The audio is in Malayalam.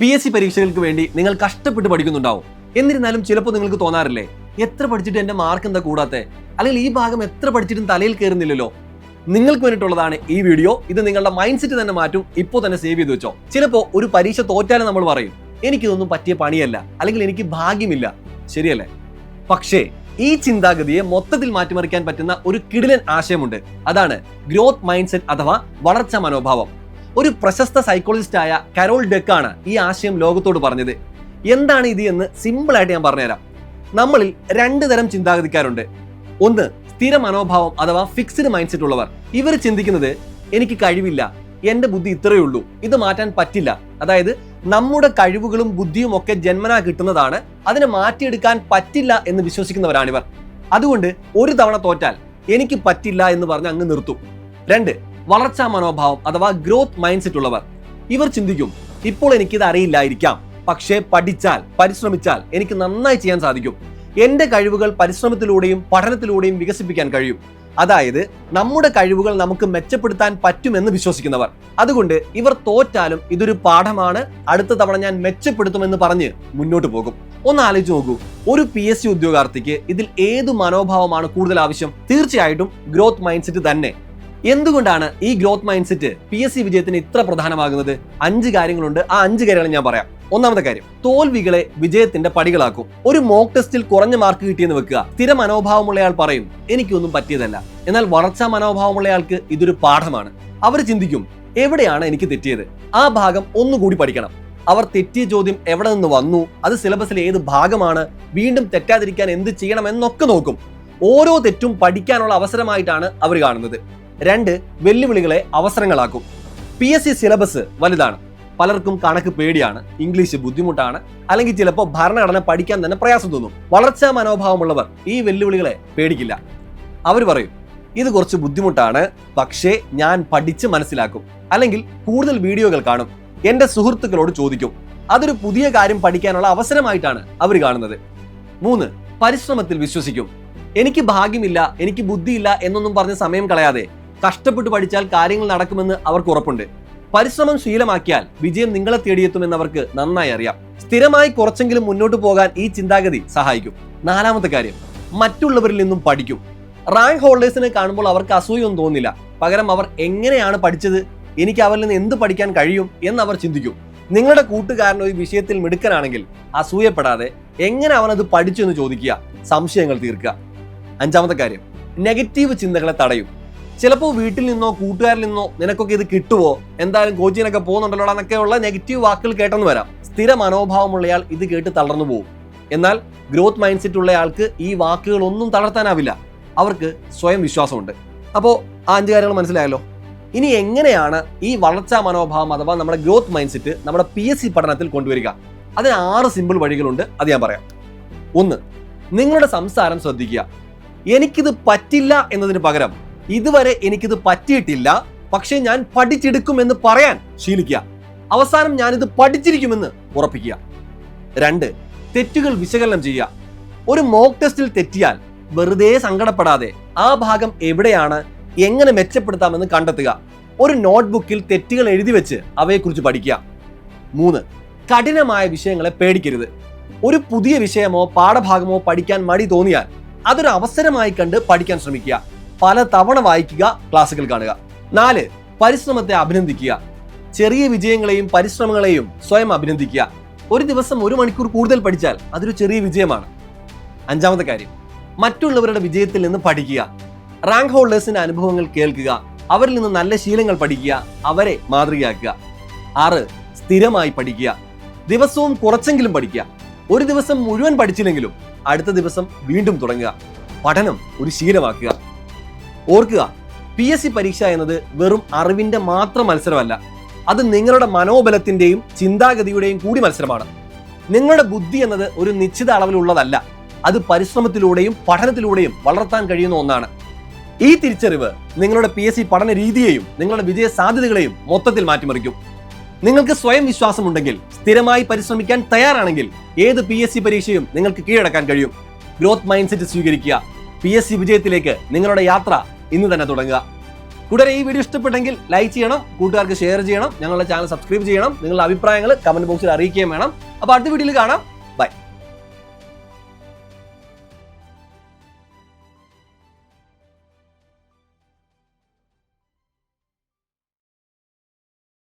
PSC പരീക്ഷകൾക്ക് വേണ്ടി നിങ്ങൾ കഷ്ടപ്പെട്ട് പഠിക്കുന്നുണ്ടാവും. എന്നിരുന്നാലും ചിലപ്പോൾ നിങ്ങൾക്ക് തോന്നാറില്ലേ, എത്ര പഠിച്ചിട്ട് എന്റെ മാർക്ക് എന്താ കൂടാത്തെ, അല്ലെങ്കിൽ ഈ ഭാഗം എത്ര പഠിച്ചിട്ടും തലയിൽ കയറുന്നില്ലല്ലോ. നിങ്ങൾക്ക് വേണ്ടിയിട്ടുള്ളതാണ് ഈ വീഡിയോ. ഇത് നിങ്ങളുടെ മൈൻഡ് സെറ്റ് തന്നെ മാറ്റും. ഇപ്പോൾ തന്നെ സേവ് ചെയ്ത് വെച്ചോ. ചിലപ്പോൾ ഒരു പരീക്ഷ തോറ്റാലും നമ്മൾ പറയും, എനിക്കിതൊന്നും പറ്റിയ പണിയല്ല, അല്ലെങ്കിൽ എനിക്ക് ഭാഗ്യമില്ല. ശരിയല്ലേ? പക്ഷേ ഈ ചിന്താഗതിയെ മൊത്തത്തിൽ മാറ്റിമറിക്കാൻ പറ്റുന്ന ഒരു കിടിലൻ ആശയമുണ്ട്. അതാണ് ഗ്രോത്ത് മൈൻഡ് സെറ്റ് അഥവാ വളർച്ചാ മനോഭാവം. ഒരു പ്രശസ്ത സൈക്കോളജിസ്റ്റ് ആയ കരോൾ ഡെക്ക് ആണ് ഈ ആശയം ലോകത്തോട് പറഞ്ഞത്. എന്താണ് ഇത് എന്ന് സിമ്പിൾ ആയിട്ട് ഞാൻ പറഞ്ഞുതരാം. നമ്മളിൽ രണ്ട് തരം ചിന്താഗതിക്കാരുണ്ട്. ഒന്ന്, സ്ഥിര മനോഭാവം അഥവാ ഫിക്സ്ഡ് മൈൻഡ് സെറ്റ് ഉള്ളവർ. ഇവർ ചിന്തിക്കുന്നത്, എനിക്ക് കഴിവില്ല, എന്റെ ബുദ്ധി ഇത്രയേ ഉള്ളൂ, ഇത് മാറ്റാൻ പറ്റില്ല. അതായത് നമ്മുടെ കഴിവുകളും ബുദ്ധിയും ഒക്കെ ജന്മനാ കിട്ടുന്നതാണ്, അതിനെ മാറ്റിയെടുക്കാൻ പറ്റില്ല എന്ന് വിശ്വസിക്കുന്നവരാണിവർ. അതുകൊണ്ട് ഒരു തവണ തോറ്റാൽ എനിക്ക് പറ്റില്ല എന്ന് പറഞ്ഞ് അങ്ങ് നിർത്തും. രണ്ട്, വളർച്ചാ മനോഭാവം അഥവാ ഗ്രോത്ത് മൈൻഡ് സെറ്റ് ഉള്ളവർ. ഇവർ ചിന്തിക്കും, ഇപ്പോൾ എനിക്കിത് അറിയില്ലായിരിക്കാം, പക്ഷേ പഠിച്ചാൽ പരിശ്രമിച്ചാൽ എനിക്ക് നന്നായി ചെയ്യാൻ സാധിക്കും. എന്റെ കഴിവുകൾ പരിശ്രമത്തിലൂടെയും പഠനത്തിലൂടെയും വികസിപ്പിക്കാൻ കഴിയും. അതായത് നമ്മുടെ കഴിവുകൾ നമുക്ക് മെച്ചപ്പെടുത്താൻ പറ്റുമെന്ന് വിശ്വസിക്കുന്നവർ. അതുകൊണ്ട് ഇവർ തോറ്റാലും ഇതൊരു പാഠമാണ്, അടുത്ത തവണ ഞാൻ മെച്ചപ്പെടുത്തുമെന്ന് പറഞ്ഞ് മുന്നോട്ട് പോകും. ഒന്ന് ആലോചിച്ച് നോക്കൂ, ഒരു PSC ഉദ്യോഗാർത്ഥിക്ക് ഇതിൽ ഏത് മനോഭാവമാണ് കൂടുതൽ ആവശ്യം? തീർച്ചയായിട്ടും ഗ്രോത്ത് മൈൻഡ് സെറ്റ് തന്നെ. എന്തുകൊണ്ടാണ് ഈ ഗ്രോത്ത് മൈൻഡ് സെറ്റ് PSC വിജയത്തിന് ഇത്ര പ്രധാനമാകുന്നത്? 5 കാര്യങ്ങളുണ്ട്. ആ 5 കാര്യങ്ങൾ ഞാൻ പറയാം. ഒന്നാമത്തെ കാര്യം, തോൽവികളെ വിജയത്തിന്റെ പടികളാക്കും. ഒരു മോക്ക് ടെസ്റ്റിൽ കുറഞ്ഞ മാർക്ക് കിട്ടിയെന്ന് വെക്കുക. സ്ഥിര മനോഭാവമുള്ളയാൾ പറയും, എനിക്കൊന്നും പറ്റിയതല്ല. എന്നാൽ വളർച്ചാ മനോഭാവമുള്ളയാൾക്ക് ഇതൊരു പാഠമാണ്. അവർ ചിന്തിക്കും, എവിടെയാണ് എനിക്ക് തെറ്റിയത്, ആ ഭാഗം ഒന്നുകൂടി പഠിക്കണം. അവർ തെറ്റിയ ചോദ്യം എവിടെ നിന്ന് വന്നു, അത് സിലബസിലെ ഏത് ഭാഗമാണ്, വീണ്ടും തെറ്റാതിരിക്കാൻ എന്ത് ചെയ്യണം എന്നൊക്കെ നോക്കും. ഓരോ തെറ്റും പഠിക്കാനുള്ള അവസരമായിട്ടാണ് അവർ കാണുന്നത്. 2, വെല്ലുവിളികളെ അവസരങ്ങളാക്കും. PSC സിലബസ് വലുതാണ്, പലർക്കും കണക്ക് പേടിയാണ്, ഇംഗ്ലീഷ് ബുദ്ധിമുട്ടാണ്, അല്ലെങ്കിൽ ചിലപ്പോൾ ഭരണഘടന പഠിക്കാൻ തന്നെ പ്രയാസം തോന്നും. വളർച്ചാ മനോഭാവമുള്ളവർ ഈ വെല്ലുവിളികളെ പേടിക്കില്ല. അവർ പറയും, ഇത് കുറച്ച് ബുദ്ധിമുട്ടാണ്, പക്ഷേ ഞാൻ പഠിച്ച് മനസ്സിലാക്കും, അല്ലെങ്കിൽ കൂടുതൽ വീഡിയോകൾ കാണും, എന്റെ സുഹൃത്തുക്കളോട് ചോദിക്കും. അതൊരു പുതിയ കാര്യം പഠിക്കാനുള്ള അവസരമായിട്ടാണ് അവർ കാണുന്നത്. 3, പരിശ്രമത്തിൽ വിശ്വസിക്കും. എനിക്ക് ഭാഗ്യമില്ല, എനിക്ക് ബുദ്ധിയില്ല എന്നൊന്നും പറഞ്ഞ് സമയം കളയാതെ കഷ്ടപ്പെട്ട് പഠിച്ചാൽ കാര്യങ്ങൾ നടക്കുമെന്ന് അവർക്ക് ഉറപ്പുണ്ട്. പരിശ്രമം ശീലമാക്കിയാൽ വിജയം നിങ്ങളെ തേടിയെത്തുമെന്ന് അവർക്ക് നന്നായി അറിയാം. സ്ഥിരമായി കുറച്ചെങ്കിലും മുന്നോട്ട് പോകാൻ ഈ ചിന്താഗതി സഹായിക്കും. 4ാമത്തെ കാര്യം, മറ്റുള്ളവരിൽ നിന്നും പഠിക്കും. റാങ്ക് ഹോൾഡേഴ്സിനെ കാണുമ്പോൾ അവർക്ക് അസൂയൊന്നും തോന്നില്ല. പകരം അവർ എങ്ങനെയാണ് പഠിച്ചത്, എനിക്ക് അവരിൽ നിന്ന് എന്ത് പഠിക്കാൻ കഴിയും എന്ന് അവർ ചിന്തിക്കും. നിങ്ങളുടെ കൂട്ടുകാരൻ ഒരു വിഷയത്തിൽ മിടുക്കനാണെങ്കിൽ അസൂയപ്പെടാതെ എങ്ങനെ അവനത് പഠിച്ചു എന്ന് ചോദിക്കുക, സംശയങ്ങൾ തീർക്കുക. 5ാമത്തെ കാര്യം, നെഗറ്റീവ് ചിന്തകളെ തടയും. ചിലപ്പോൾ വീട്ടിൽ നിന്നോ കൂട്ടുകാരിൽ നിന്നോ നിനക്കൊക്കെ ഇത് കിട്ടുവോ, എന്തായാലും കോച്ചിങ്ങിനൊക്കെ പോകുന്നുണ്ടല്ലോ എന്നൊക്കെയുള്ള നെഗറ്റീവ് വാക്കുകൾ കേട്ടെന്ന് വരാം. സ്ഥിര മനോഭാവമുള്ളയാൾ ഇത് കേട്ട് തളർന്നു പോകും. എന്നാൽ ഗ്രോത്ത് മൈൻഡ് സെറ്റ് ഉള്ളയാൾക്ക് ഈ വാക്കുകൾ ഒന്നും തളർത്താനാവില്ല. അവർക്ക് സ്വയം വിശ്വാസമുണ്ട്. അപ്പോൾ ആ 5 കാര്യങ്ങൾ മനസ്സിലായല്ലോ. ഇനി എങ്ങനെയാണ് ഈ വളർച്ചാ മനോഭാവം അഥവാ നമ്മുടെ ഗ്രോത്ത് മൈൻഡ് സെറ്റ് നമ്മുടെ PSC പഠനത്തിൽ കൊണ്ടുവരിക? അതിന് 6 സിമ്പിൾ വഴികളുണ്ട്. അത് ഞാൻ പറയാം. 1, നിങ്ങളുടെ സംസാരം ശ്രദ്ധിക്കുക. എനിക്കിത് പറ്റില്ല എന്നതിന് പകരം ഇതുവരെ എനിക്കിത് പറ്റിയിട്ടില്ല, പക്ഷേ ഞാൻ പഠിച്ചെടുക്കുമെന്ന് പറയാൻ ശീലിക്കുക. അവസാനം ഞാനിത് പഠിച്ചിരിക്കുമെന്ന് ഉറപ്പിക്കുക. 2, തെറ്റുകൾ വിശകലനം ചെയ്യുക. ഒരു മോക്ക് ടെസ്റ്റിൽ തെറ്റിയാൽ വെറുതെ സങ്കടപ്പെടാതെ ആ ഭാഗം എവിടെയാണ്, എങ്ങനെ മെച്ചപ്പെടുത്താമെന്ന് കണ്ടെത്തുക. ഒരു നോട്ട്ബുക്കിൽ തെറ്റുകൾ എഴുതി വെച്ച് അവയെക്കുറിച്ച് പഠിക്കുക. 3, കഠിനമായ വിഷയങ്ങളെ പേടിക്കരുത്. ഒരു പുതിയ വിഷയമോ പാഠഭാഗമോ പഠിക്കാൻ മടി തോന്നിയാൽ അതൊരു അവസരമായി കണ്ട് പഠിക്കാൻ ശ്രമിക്കുക. പല തവണ വായിക്കുക, ക്ലാസുകൾ കാണുക. 4, പരിശ്രമത്തെ അഭിനന്ദിക്കുക. ചെറിയ വിജയങ്ങളെയും പരിശ്രമങ്ങളെയും സ്വയം അഭിനന്ദിക്കുക. ഒരു ദിവസം 1 മണിക്കൂർ കൂടുതൽ പഠിച്ചാൽ അതൊരു ചെറിയ വിജയമാണ്. 5ാമത്തെ കാര്യം, മറ്റുള്ളവരുടെ വിജയത്തിൽ നിന്ന് പഠിക്കുക. റാങ്ക് ഹോൾഡേഴ്സിന്റെ അനുഭവങ്ങൾ കേൾക്കുക, അവരിൽ നിന്ന് നല്ല ശീലങ്ങൾ പഠിക്കുക, അവരെ മാതൃകയാക്കുക. 6, സ്ഥിരമായി പഠിക്കുക. ദിവസവും കുറച്ചെങ്കിലും പഠിക്കുക. ഒരു ദിവസം മുഴുവൻ പഠിച്ചില്ലെങ്കിലും അടുത്ത ദിവസം വീണ്ടും തുടങ്ങുക. പഠനം ഒരു ശീലമാക്കുക. ഓർക്കുക, PSC പരീക്ഷ എന്നത് വെറും അറിവിന്റെ മാത്രം മത്സരമല്ല. അത് നിങ്ങളുടെ മനോബലത്തിന്റെയും ചിന്താഗതിയുടെയും കൂടി മത്സരമാണ്. നിങ്ങളുടെ ബുദ്ധി എന്നത് ഒരു നിശ്ചിത അളവിലുള്ളതല്ല. അത് പരിശ്രമത്തിലൂടെയും പഠനത്തിലൂടെയും വളർത്താൻ കഴിയുന്ന ഒന്നാണ്. ഈ തിരിച്ചറിവ് നിങ്ങളുടെ PSC പഠന രീതിയെയും നിങ്ങളുടെ വിജയ സാധ്യതകളെയും മൊത്തത്തിൽ മാറ്റിമറിക്കും. നിങ്ങൾക്ക് സ്വയം വിശ്വാസമുണ്ടെങ്കിൽ, സ്ഥിരമായി പരിശ്രമിക്കാൻ തയ്യാറാണെങ്കിൽ ഏത് PSC പരീക്ഷയും നിങ്ങൾക്ക് കീഴടക്കാൻ കഴിയും. ഗ്രോത്ത് മൈൻഡ് സെറ്റ് സ്വീകരിക്കുക. PSC വിജയത്തിലേക്ക് നിങ്ങളുടെ യാത്ര ഇന്ന് തന്നെ തുടങ്ങുക. കൂടാതെ ഈ വീഡിയോ ഇഷ്ടപ്പെട്ടെങ്കിൽ ലൈക്ക് ചെയ്യണം, കൂട്ടുകാർക്ക് ഷെയർ ചെയ്യണം, ഞങ്ങളുടെ ചാനൽ സബ്സ്ക്രൈബ് ചെയ്യണം, നിങ്ങളുടെ അഭിപ്രായങ്ങൾ കമന്റ് ബോക്സിൽ അറിയിക്കുകയും വേണം. അപ്പോൾ അടുത്ത വീഡിയോയിൽ കാണാം.